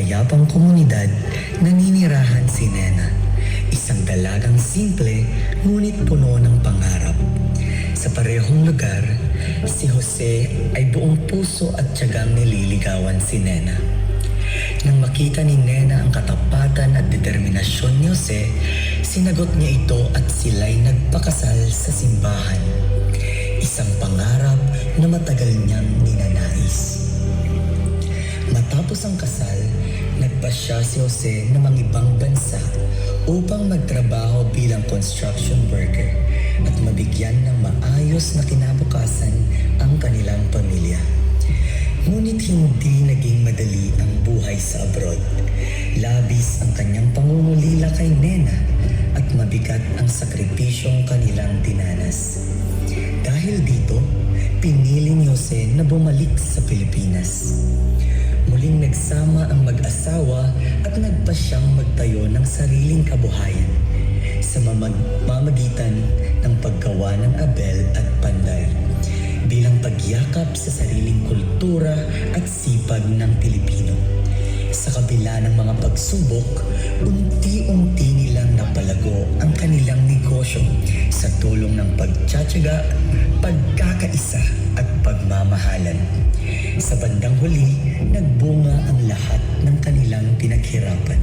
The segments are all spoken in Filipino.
mayabang komunidad naninirahan si Nena. Isang dalagang simple ngunit puno ng pangarap. Sa parehong lugar, si Jose ay buong puso at tiyagang nililigawan si Nena. Nang makita ni Nena ang katapatan at determinasyon ni Jose, sinagot niya ito at sila'y nagpakasal sa simbahan. Isang pangarap na matagal niyang ninanais. Matapos ang kasal, nagpasya si Jose na mangibang bansa upang magtrabaho bilang construction worker at mabigyan ng maayos na kinabukasan ang kanilang pamilya. Ngunit hindi naging madali ang buhay sa abroad. Labis ang kanyang pangungulila kay Nena at mabigat ang sakripisyong kanilang dinanas. Dahil dito, pinili ni Jose na bumalik sa Pilipinas. Muling nagsama ang mag-asawa at nagpasyang magtayo ng sariling kabuhayan sa mamagitan ng paggawa ng abel at panday bilang pagyakap sa sariling kultura at sipag ng Pilipino. Sa kabila ng mga pagsubok, unti-unti nilang napalago ang kanilang negosyo sa tulong ng pagtsatsaga, pagkakaisa at pagmamahalan. Sa bandang huli, nagbunga ang lahat ng kanilang pinaghirapan.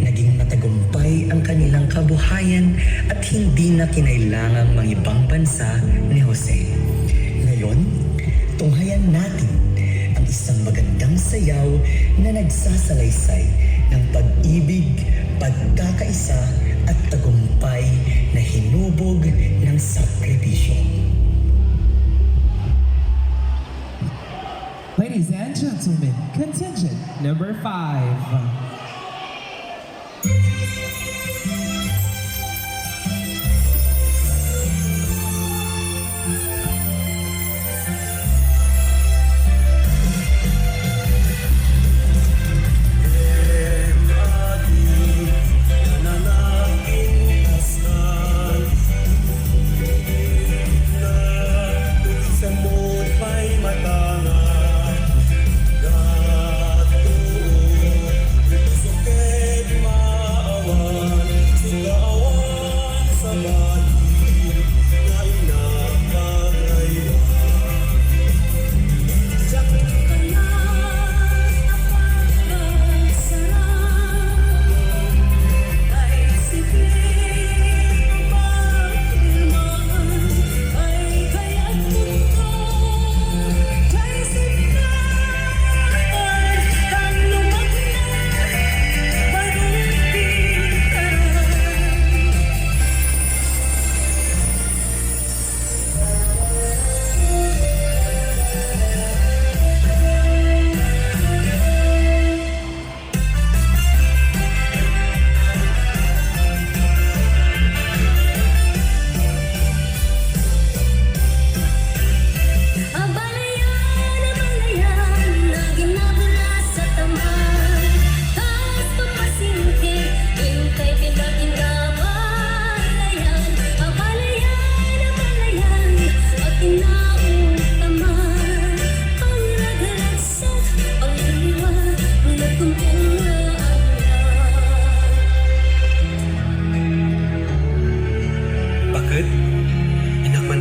Naging matagumpay ang kanilang kabuhayan at hindi na kinailangang mangibang bansa ni Jose. Ngayon, tunghayan natin ang isang magandang sayaw na nagsasalaysay ng pag-ibig, pagkakaisa at tagumpay na hinubog ng sakripisyo. Ladies and gentlemen, contingent number 5.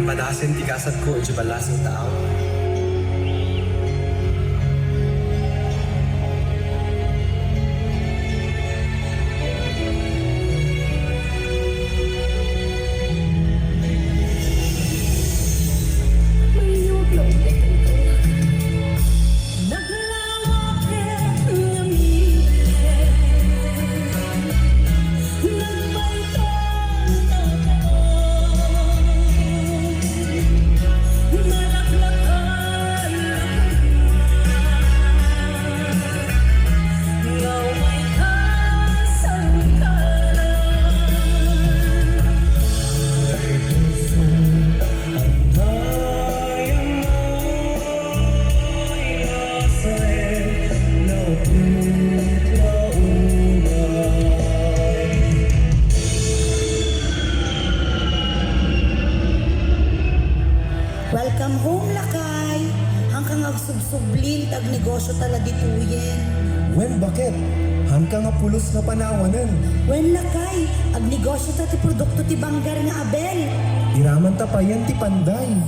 Badasin tigasat ko at balas ng tao. Welcome home, Lakay. Hanggang agsubsublin tag negosyo tala dituyen. Wen bakit? Han ka nga pulos nga panawanan. Wen lakay, ag negosyo ta ti produkto ti banggar nga Abel. Iraman ta pa yan ti panday.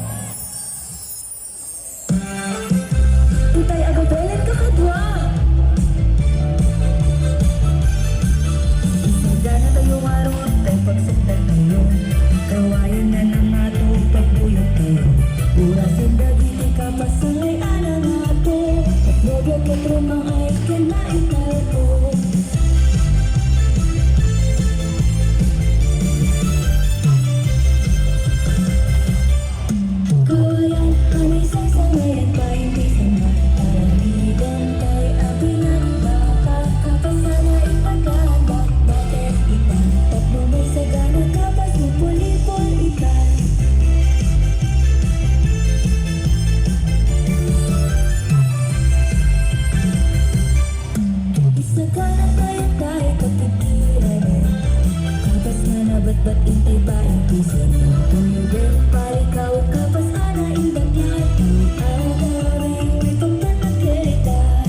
Tutay agabelan ka kadwa. Isagda na tayo ngarot, tay pagsugdan tayo. Kawayan na ng ato, pagpuyot tayo. Urasin dagiti kapasangay ana nga to. Bobo ko trumang ay kinaital ko. Kawayan, anay sasangayan pa hindi sama. Paramigan kay abinan baka. Kapasana ipaganda, bakit itan? Tapno may sagana kapas mo pulipol itan. Isagana kayo tayo kapitiran. Kapas nga nabat-bat intay ba ang pisan? Tumubin parikaw kapas ana indang yato. Agaring may pagpanagkeritan.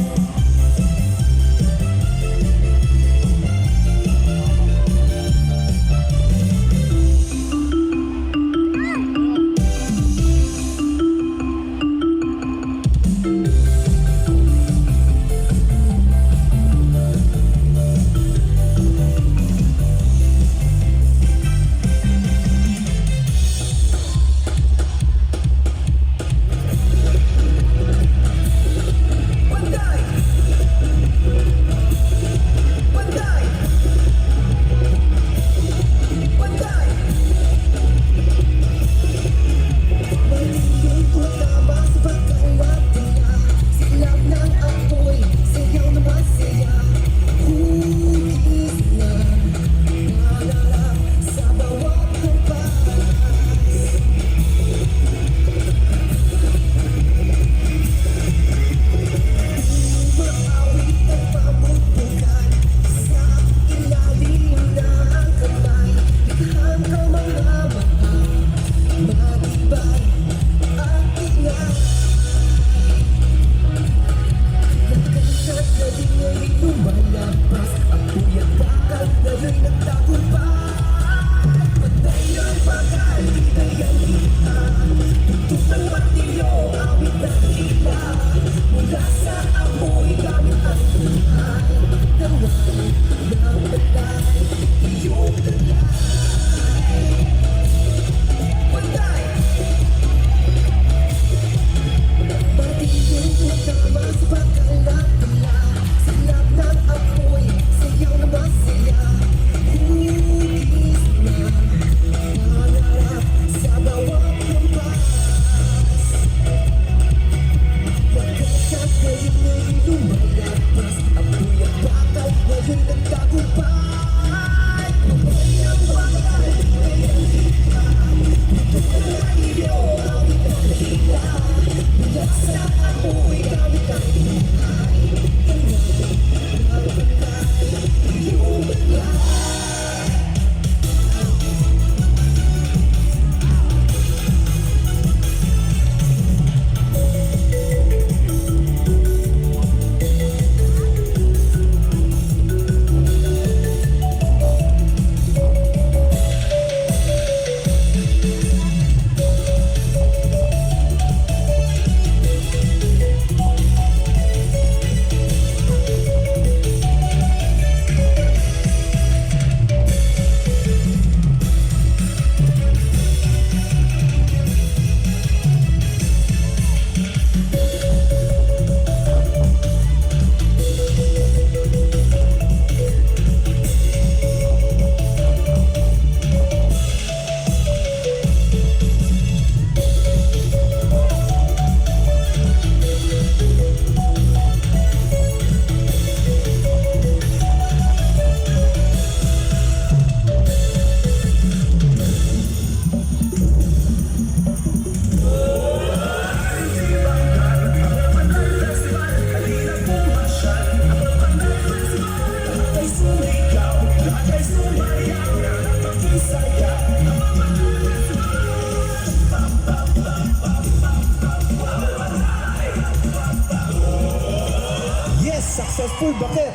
full bucket.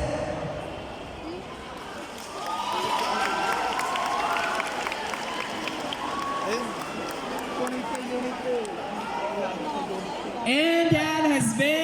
And that has been